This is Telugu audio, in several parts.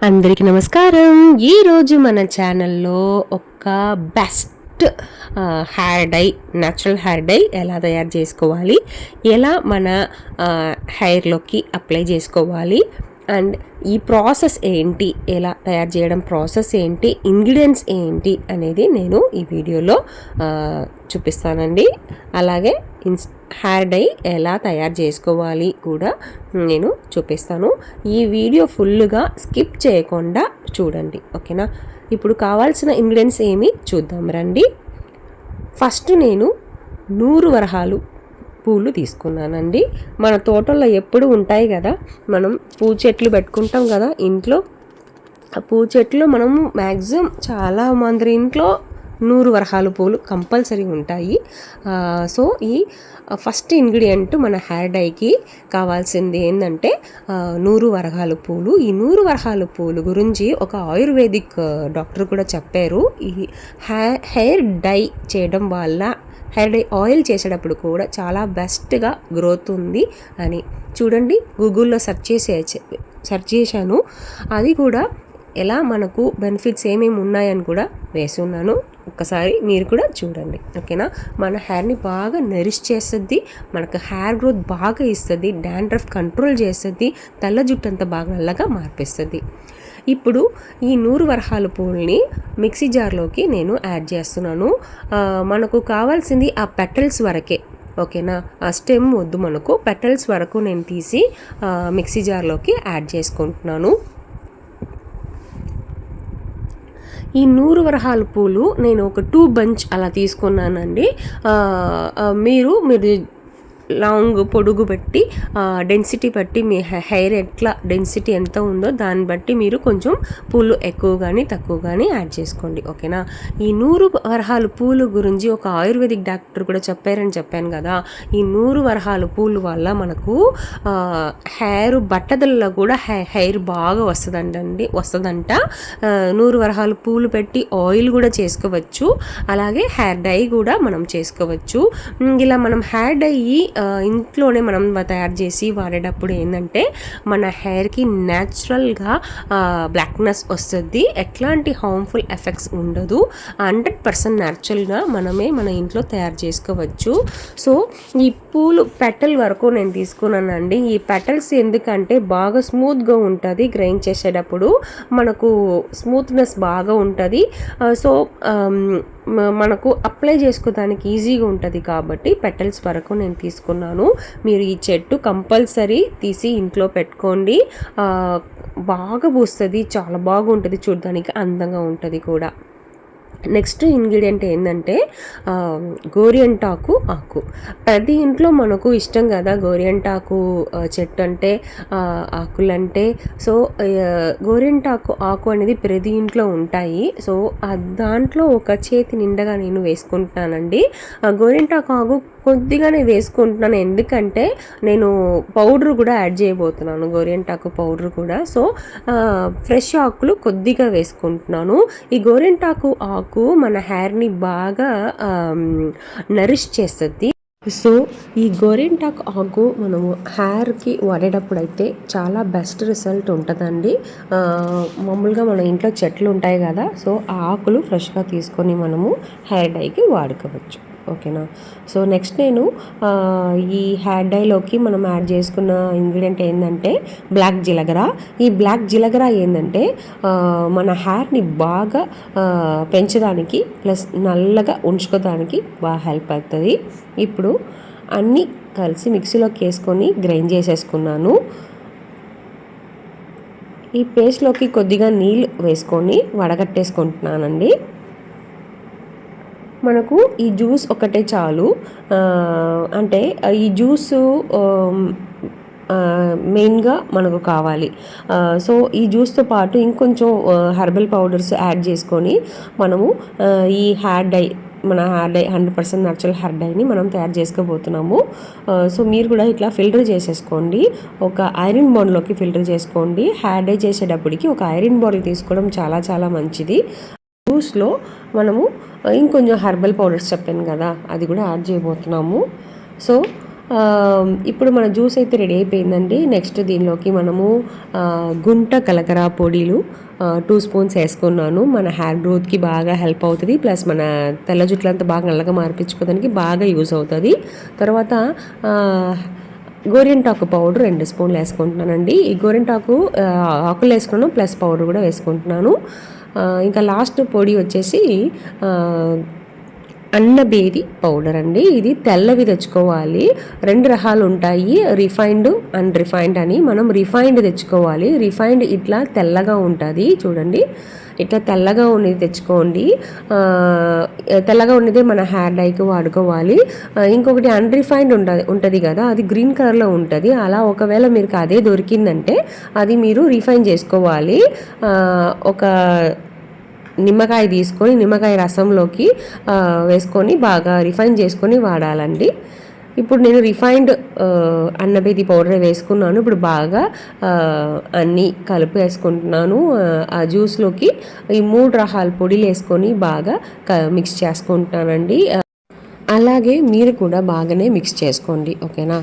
అందరికీ నమస్కారం. ఈరోజు మన ఛానల్లో ఒక best hair dye, natural hair dye ఎలా తయారు చేసుకోవాలి, ఎలా మన హెయిర్లోకి అప్లై చేసుకోవాలి అండ్ ఈ ప్రాసెస్ ఏంటి, ఎలా తయారు చేయడం ప్రాసెస్ ఏంటి, ఇంగ్రీడియంట్స్ ఏంటి అనేది నేను ఈ వీడియోలో చూపిస్తానండి. అలాగే హెయిర్ డై ఎలా తయారు చేసుకోవాలి కూడా నేను చూపిస్తాను. ఈ వీడియో ఫుల్గా స్కిప్ చేయకుండా చూడండి, ఓకేనా. ఇప్పుడు కావాల్సిన ఇంగ్రీడియంట్స్ ఏమి చూద్దాం రండి. ఫస్ట్ నేను 100 వరహాలు పూలు తీసుకున్నానండి. మన తోటల్లో ఎప్పుడు ఉంటాయి కదా, మనం పూ చెట్లు పెట్టుకుంటాం కదా ఇంట్లో. ఆ పూ చెట్లు మనము మ్యాక్సిమం చాలా మంది ఇంట్లో 100 వరహాలు పూలు కంపల్సరీ ఉంటాయి. సో ఈ ఫస్ట్ ఇంగ్రీడియంట్ మన హెయిర్ డైకి కావాల్సింది ఏంటంటే 100 వరహాలు పూలు. ఈ 100 వరహాలు పూలు గురించి ఒక ఆయుర్వేదిక్ డాక్టర్ కూడా చెప్పారు. ఈ హెయిర్ డై చేయడం వల్ల, హెయిర్ డై ఆయిల్ చేసేటప్పుడు కూడా చాలా బెస్ట్గా గ్రోత్ ఉంది అని. చూడండి, గూగుల్లో సెర్చ్ చేశాను. అది కూడా ఎలా మనకు బెనిఫిట్స్ ఏమేమి ఉన్నాయని కూడా వేసి ఉన్నాను. ఒక్కసారి మీరు కూడా చూడండి, ఓకేనా. మన హెయిర్ని బాగా నరిష్ చేస్తుంది, మనకు హెయిర్ గ్రోత్ బాగా ఇస్తుంది, డాండ్రఫ్ కంట్రోల్ చేస్తుంది, తెల్ల జుట్టు అంతా బాగా నల్లగా మార్పిస్తుంది. ఇప్పుడు ఈ 100 వరహాల పూలని మిక్సీ జార్లోకి నేను యాడ్ చేస్తున్నాను. మనకు కావాల్సింది ఆ పెటల్స్ వరకే, ఓకేనా. ఆ స్టెమ్ వద్దు మనకు, పెటల్స్ వరకు నేను తీసి మిక్సీ జార్లోకి యాడ్ చేసుకుంటున్నాను. ఈ 100 వరహాల పూలు నేను ఒక 2 బంచ్ అలా తీసుకున్నానండి. మీరు లాంగ్ పొడుగు బట్టి, డెన్సిటీ బట్టి, మీ హెయిర్ ఎట్లా డెన్సిటీ ఎంత ఉందో దాన్ని బట్టి మీరు కొంచెం పూలు ఎక్కువ కానీ తక్కువ కానీ యాడ్ చేసుకోండి, ఓకేనా. ఈ 100 వరహాల పూలు గురించి ఒక ఆయుర్వేదిక్ డాక్టర్ కూడా చెప్పారని చెప్పాను కదా. ఈ 100 వరహాల పూలు వల్ల మనకు హెయిర్ బట్టదల్లో కూడా హెయిర్ బాగా వస్తుందంట. 100 వరహాల పూలు పెట్టి ఆయిల్ కూడా చేసుకోవచ్చు, అలాగే హెయిర్ డై కూడా మనం చేసుకోవచ్చు. ఇలా మనం హెయిర్ డై ఇంట్లోనే మనం తయారు చేసి వాడేటప్పుడు ఏంటంటే మన హెయిర్కి న్యాచురల్గా బ్లాక్నెస్ వస్తుంది, ఎట్లాంటి హార్మ్ఫుల్ ఎఫెక్ట్స్ ఉండదు, 100% న్యాచురల్గా మనమే మన ఇంట్లో తయారు చేసుకోవచ్చు. సో ఈ పూలు పెటల్ వరకు నేను తీసుకున్నానండి. ఈ పెటల్స్ ఎందుకంటే బాగా స్మూత్గా ఉంటుంది, గ్రైండ్ చేసేటప్పుడు మనకు స్మూత్నెస్ బాగా ఉంటుంది. సో మనకు అప్లై చేసుకోవడానికి ఈజీగా ఉంటుంది కాబట్టి పెటల్స్ వరకు నేను తీసుకున్నాను. మీరు ఈ చెట్టు కంపల్సరీ తీసి ఇంట్లో పెట్టుకోండి, బాగా పూస్తుంది, చాలా బాగుంటుంది, చూడడానికి అందంగా ఉంటుంది కూడా. నెక్స్ట్ ఇంగ్రీడియంట్ ఏంటంటే గోరియంటాకు ఆకు. ప్రతి ఇంట్లో మనకు ఇష్టం కదా గోరియంటాకు చెట్టు అంటే, ఆకులంటే. సో గోరియంటాకు ఆకు అనేది ప్రతి ఇంట్లో ఉంటాయి. సో దాంట్లో ఒక చేతి నిండగా నేను వేసుకుంటున్నానండి. గోరియంటాకు ఆకు కొద్దిగానే వేసుకుంటున్నాను, ఎందుకంటే నేను పౌడర్ కూడా యాడ్ చేయబోతున్నాను, గోరియంటాకు పౌడర్ కూడా. సో ఫ్రెష్ ఆకులు కొద్దిగా వేసుకుంటున్నాను. ఈ గోరియంటాకు ఆకు మన హెయిర్ని బాగా నరిష్ చేస్తుంది. సో ఈ గోరింటాకు ఆకు మనము హెయిర్కి వాడేటప్పుడు అయితే చాలా బెస్ట్ రిజల్ట్ ఉంటుందండి. మామూలుగా మన ఇంట్లో చెట్లు ఉంటాయి కదా, సో ఆ ఆకులు ఫ్రెష్గా తీసుకొని మనము హెయిర్ డైకి వాడుకోవచ్చు, ఓకేనా. సో నెక్స్ట్ నేను ఈ హెయిర్ డైలోకి మనం యాడ్ చేసుకున్న ఇంగ్రీడియంట్ ఏంటంటే బ్లాక్ జీలకర్ర. ఈ బ్లాక్ జీలకర్ర ఏంటంటే మన హెయిర్ని బాగా పెంచడానికి ప్లస్ నల్లగా ఉంచుకోవడానికి బాగా హెల్ప్ అవుతుంది. ఇప్పుడు అన్నీ కలిసి మిక్సీలోకి వేసుకొని గ్రైండ్ చేసేసుకున్నాను. ఈ పేస్ట్లోకి కొద్దిగా నీళ్ళు వేసుకొని వడగట్టేసుకుంటున్నానండి. మనకు ఈ జ్యూస్ ఒకటే చాలు, అంటే ఈ జ్యూసు మెయిన్గా మనకు కావాలి. సో ఈ జ్యూస్తో పాటు ఇంకొంచెం హెర్బల్ పౌడర్స్ యాడ్ చేసుకొని మనము ఈ హెయిర్ డై, మన హెయిర్ డై 100% న్యాచురల్ హెయిర్ డైని మనం తయారు చేసుకోబోతున్నాము. సో మీరు కూడా ఇట్లా ఫిల్టర్ చేసేసుకోండి, ఒక ఐరన్ బౌల్లోకి ఫిల్టర్ చేసుకోండి. హెయిర్ డై చేసేటప్పటికి ఒక ఐరన్ బౌల్ తీసుకోవడం చాలా చాలా మంచిది. జ్యూస్లో మనము ఇంకొంచెం హెర్బల్ పౌడర్స్ చెప్పాను కదా, అది కూడా యాడ్ చేయబోతున్నాము. సో ఇప్పుడు మన జ్యూస్ అయితే రెడీ అయిపోయిందండి. నెక్స్ట్ దీనిలోకి మనము గుంట కలకర పొడిలు 2 స్పూన్స్ వేసుకున్నాను. మన హెయిర్ గ్రోత్కి బాగా హెల్ప్ అవుతుంది, ప్లస్ మన తెల్ల జుట్లంతా బాగా నల్లగా మార్పించుకోవడానికి బాగా యూజ్ అవుతుంది. తర్వాత గోరింటాకు పౌడర్ 2 స్పూన్లు వేసుకుంటున్నానండి. ఈ గోరింటాకు ఆకులు వేసుకున్నాను, ప్లస్ పౌడర్ కూడా వేసుకుంటున్నాను. ఇంకా లాస్ట్ పొడి వచ్చేసి అన్నబేది పౌడర్ అండి. ఇది తెల్లవి తెచ్చుకోవాలి. 2 రకాలు ఉంటాయి, రిఫైన్డ్ అండ్ రిఫైన్డ్ అని. మనం రిఫైన్డ్ తెచ్చుకోవాలి. రిఫైన్డ్ ఇట్లా తెల్లగా ఉంటుంది చూడండి, ఇట్లా తెల్లగా ఉన్నది తెచ్చుకోండి. తెల్లగా ఉన్నదే మన హెయిర్ డైకి వాడుకోవాలి. ఇంకొకటి అన్రిఫైన్డ్ ఉంటుంది కదా, అది గ్రీన్ కలర్లో ఉంటుంది. అలా ఒకవేళ మీకు అదే దొరికిందంటే అది మీరు రిఫైన్ చేసుకోవాలి. ఒక నిమ్మకాయ తీసుకొని నిమ్మకాయ రసంలోకి వేసుకొని బాగా రిఫైన్ చేసుకొని వాడాలండి. ఇప్పుడు నేను రిఫైన్డ్ అన్నబేది పౌడర్ వేసుకున్నాను. ఇప్పుడు బాగా అన్నీ కలిపి వేసుకుంటున్నాను. ఆ జ్యూస్లోకి ఈ 3 రకాల పొడిలు వేసుకొని బాగా మిక్స్ చేసుకుంటున్నానండి. అలాగే మీరు కూడా బాగానే మిక్స్ చేసుకోండి, ఓకేనా.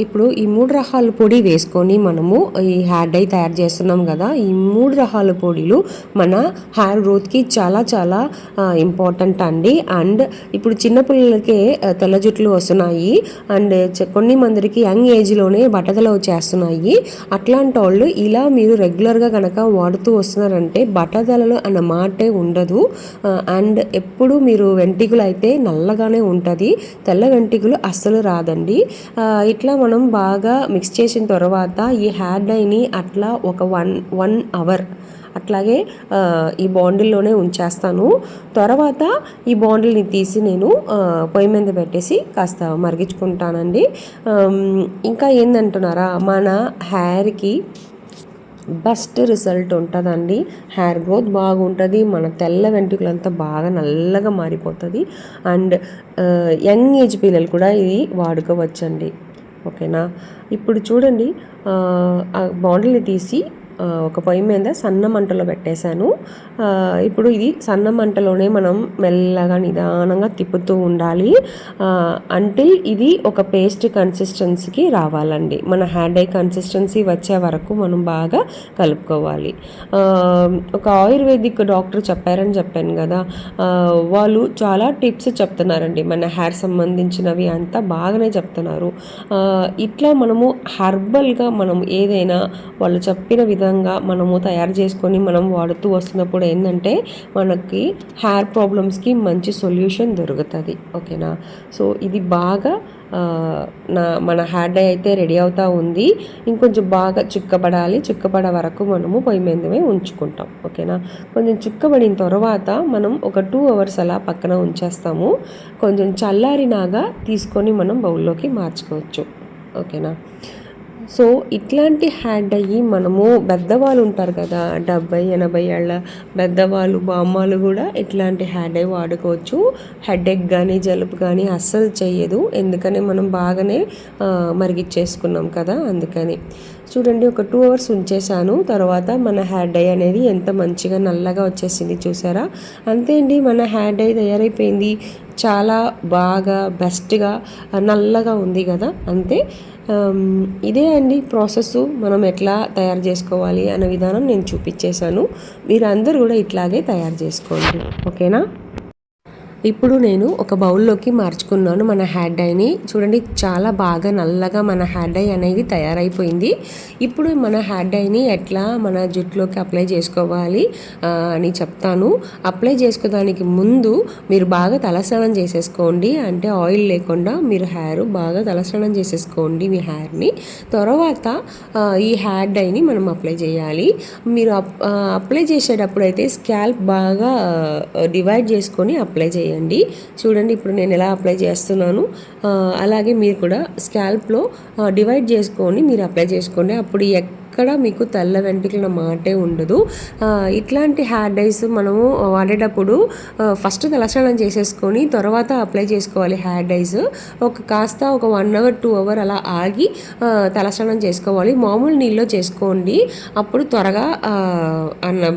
ఇప్పుడు ఈ 3 రకాల పొడి వేసుకొని మనము ఈ హెయిర్ డై తయారు చేస్తున్నాం కదా, ఈ 3 రకాల పొడిలు మన హెయిర్ గ్రోత్కి చాలా చాలా ఇంపార్టెంట్ అండి. అండ్ ఇప్పుడు చిన్నపిల్లలకే తెల్ల జుట్లు వస్తున్నాయి, అండ్ కొన్ని మందికి యంగ్ ఏజ్లోనే బట్టతల వచ్చేస్తున్నాయి. అట్లాంటి వాళ్ళు ఇలా మీరు రెగ్యులర్గా కనుక వాడుతూ వస్తున్నారంటే బట్టతలలు అన్న మాటే ఉండదు. అండ్ ఎప్పుడు మీరు వెంట్రుకలు అయితే నల్లగానే ఉంటుంది, తెల్ల వెంట్రుకలు అస్సలు రాదండి. ఇట్లా మనం బాగా మిక్స్ చేసిన తర్వాత ఈ హెయిర్ డైని అట్లా ఒక వన్ అవర్ అట్లాగే ఈ బాండిల్లోనే ఉంచేస్తాను. తర్వాత ఈ బాండిల్ని తీసి నేను పొయ్యి మీద పెట్టేసి కాస్త మరిగించుకుంటానండి. ఇంకా ఏందంటున్నారా, మన హెయిర్కి బెస్ట్ రిజల్ట్ ఉంటుందండి. హెయిర్ గ్రోత్ బాగుంటుంది, మన తెల్ల వెంట్రుకలంతా బాగా నల్లగా మారిపోతుంది. అండ్ యంగ్ ఏజ్ పిల్లలు కూడా ఇది వాడుకోవచ్చండి, ఓకేనా. ఇప్పుడు చూడండి, ఆ బాండిల్ని తీసి ఒక పొయ్యి మీద సన్న మంటలో పెట్టేశాను. ఇప్పుడు ఇది సన్న మంటలోనే మనం మెల్లగా నిదానంగా తిప్పుతూ ఉండాలి అంటిల్ ఇది ఒక పేస్ట్ కన్సిస్టెన్సీకి రావాలండి. మన హెయిర్ డై కన్సిస్టెన్సీ వచ్చే వరకు మనం బాగా కలుపుకోవాలి. ఒక ఆయుర్వేదిక్ డాక్టర్ చెప్పారని చెప్పాను కదా, వాళ్ళు చాలా టిప్స్ చెప్తున్నారండి, మన హెయిర్ సంబంధించినవి అంతా బాగానే చెప్తున్నారు. ఇట్లా మనము హెర్బల్గా మనం ఏదైనా వాళ్ళు చెప్పిన విధంగా మనము తయారు చేసుకొని మనం వాడుతూ వస్తున్నప్పుడు ఏంటంటే మనకి హెయిర్ ప్రాబ్లమ్స్కి మంచి సొల్యూషన్ దొరుకుతుంది, ఓకేనా. సో ఇది బాగా మన హెయిర్ డై అయితే రెడీ అవుతూ ఉంది. ఇంకొంచెం బాగా చిక్కబడాలి, చిక్కబడే వరకు మనము పొయ్యి మీదమే ఉంచుకుంటాం, ఓకేనా. కొంచెం చిక్కబడిన తర్వాత మనం ఒక 2 అవర్స్ అలా పక్కన ఉంచేస్తాము. కొంచెం చల్లారినాగా తీసుకొని మనం బౌల్లోకి మార్చుకోవచ్చు, ఓకేనా. సో ఇట్లాంటి హెయిర్ డై మనము పెద్దవాళ్ళు ఉంటారు కదా, 70-80 ఏళ్ళ పెద్దవాళ్ళు బామ్మలు కూడా ఇట్లాంటి హెయిర్ డై వాడుకోవచ్చు. హెడేక్ కానీ జలుబు కానీ అస్సలు చేయదు, ఎందుకని మనం బాగానే మరిగిచ్చేసుకున్నాం కదా, అందుకని. చూడండి, ఒక 2 అవర్స్ ఉంచేసాను. తర్వాత మన హెయిర్ డై అనేది ఎంత మంచిగా నల్లగా వచ్చేసింది చూసారా. అంతే అండి, మన హెయిర్ డై తయారైపోయింది. చాలా బాగా బెస్ట్గా నల్లగా ఉంది కదా, అంతే. ఇదే అండి ప్రాసెస్, మనం ఎట్లా తయారు చేసుకోవాలి అనే విధానం నేను చూపించేశాను. మీరు అందరూ కూడా ఇట్లాగే తయారు చేసుకోండి, ఓకేనా. ఇప్పుడు నేను ఒక బౌల్లోకి మార్చుకున్నాను మన హెయిర్ డైని. చూడండి, చాలా బాగా నల్లగా మన హెయిర్ డై అనేది తయారైపోయింది. ఇప్పుడు మన హెయిర్ డైని ఎట్లా మన జుట్టులోకి అప్లై చేసుకోవాలి అని చెప్తాను. అప్లై చేసుకోవడానికి ముందు మీరు బాగా తలస్నానం చేసేసుకోండి, అంటే ఆయిల్ లేకుండా మీరు హెయిర్ బాగా తలస్నానం చేసేసుకోండి మీ హెయిర్ని. తర్వాత ఈ హెయిర్ డైని మనం అప్లై చేయాలి. మీరు అప్లై చేసేటప్పుడు అయితే స్కాల్ప్ బాగా డివైడ్ చేసుకొని అప్లై చేయాలి. చూడండి, ఇప్పుడు నేను ఎలా అప్లై చేస్తున్నాను అలాగే మీరు కూడా స్కాల్ప్లో డివైడ్ చేసుకొని మీరు అప్లై చేసుకోండి. అప్పుడు ఎక్కడ మీకు తెల్ల వెంట్రుకల మాటే ఉండదు. ఇట్లాంటి హెయిర్ డైస్ మనము వాడేటప్పుడు ఫస్ట్ తలస్నానం చేసేసుకొని తర్వాత అప్లై చేసుకోవాలి. హెయిర్ డైస్ కాస్త ఒక 1 అవర్ 2 అవర్ అలా ఆగి తలస్నానం చేసుకోవాలి. మామూలు నీళ్ళలో చేసుకోండి, అప్పుడు త్వరగా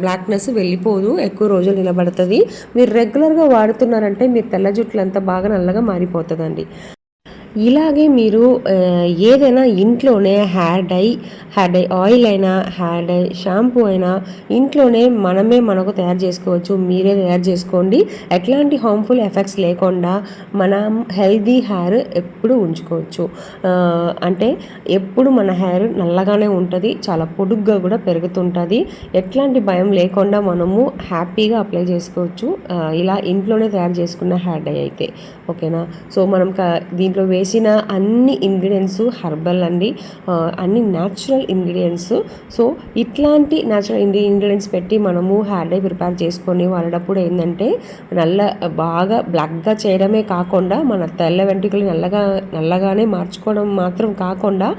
బ్లాక్నెస్ వెళ్ళిపోదు, ఎక్కువ రోజులు నిలబడుతుంది. మీరు రెగ్యులర్గా వాడుతున్నారంటే మీ తెల్ల జుట్లు అంతా బాగా నల్లగా మారిపోతుందండి. ఇలాగే మీరు ఏదైనా ఇంట్లోనే హెయిర్ డై ఆయిల్ అయినా, హెయిర్ డై షాంపూ అయినా ఇంట్లోనే మనకు తయారు చేసుకోవచ్చు. మీరే తయారు చేసుకోండి. ఎట్లాంటి హార్మ్ఫుల్ ఎఫెక్ట్స్ లేకుండా మనం హెల్దీ హెయిర్ ఎప్పుడు ఉంచుకోవచ్చు. అంటే ఎప్పుడు మన హెయిర్ నల్లగానే ఉంటుంది, చాలా పొడుగ్గా కూడా పెరుగుతుంటుంది. ఎట్లాంటి భయం లేకుండా మనము హ్యాపీగా అప్లై చేసుకోవచ్చు ఇలా ఇంట్లోనే తయారు చేసుకున్న హెయిర్ డై అయితే. ఓకేనా? సో మనం దీంట్లో వేసిన అన్ని ఇంగ్రీడియంట్స్ హెర్బల్ అండి, అన్ని న్యాచురల్ ఇంగ్రీడియంట్స్. సో ఇట్లాంటి న్యాచురల్ ఇంగ్రీడియంట్స్ పెట్టి మనము హెయిర్ డై ప్రిపేర్ చేసుకొని వాడేటప్పుడు ఏంటంటే బాగా బ్లాక్గా చేయడమే కాకుండా మన తెల్ల వెంట్రుకలు నల్లగానే మార్చుకోవడం మాత్రం కాకుండా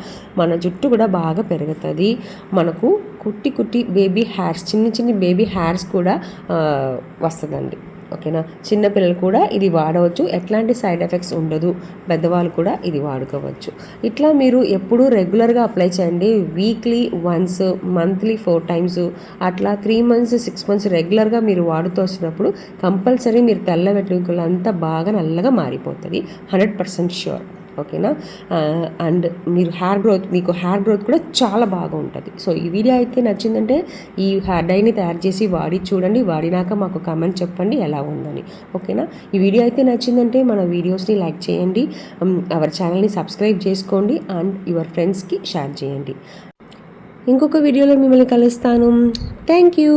మన జుట్టు కూడా బాగా పెరుగుతుంది. మనకు కుట్టి బేబీ హెయిర్స్, చిన్న బేబీ హెయిర్స్ కూడా వస్తుందండి. ఓకేనా? చిన్నపిల్లలు కూడా ఇది వాడవచ్చు, ఎట్లాంటి సైడ్ ఎఫెక్ట్స్ ఉండదు. పెద్దవాళ్ళు కూడా ఇది వాడుకోవచ్చు. ఇట్లా మీరు ఎప్పుడూ రెగ్యులర్గా అప్లై చేయండి. వీక్లీ వన్స్, మంత్లీ 4 times, అట్లా 3 months 6 months రెగ్యులర్గా మీరు వాడుతూ వచ్చినప్పుడు కంపల్సరీ మీరు తెల్ల వెంట్రుకలు అంతా బాగా నల్లగా మారిపోతుంది. 100% ష్యూర్. ఓకేనా? అండ్ మీకు హెయిర్ గ్రోత్ కూడా చాలా బాగా ఉంటుంది. సో ఈ వీడియో అయితే నచ్చిందంటే ఈ హెయిర్ డైని తయారు చేసి వాడి చూడండి. వాడినాక మాకు కామెంట్ చెప్పండి ఎలా ఉందని. ఓకేనా? ఈ వీడియో అయితే నచ్చిందంటే మన వీడియోస్ని లైక్ చేయండి, అవర్ ఛానల్ని సబ్స్క్రైబ్ చేసుకోండి అండ్ యువర్ ఫ్రెండ్స్కి షేర్ చేయండి. ఇంకొక వీడియోలో మిమ్మల్ని కలుస్తాను. Thank you.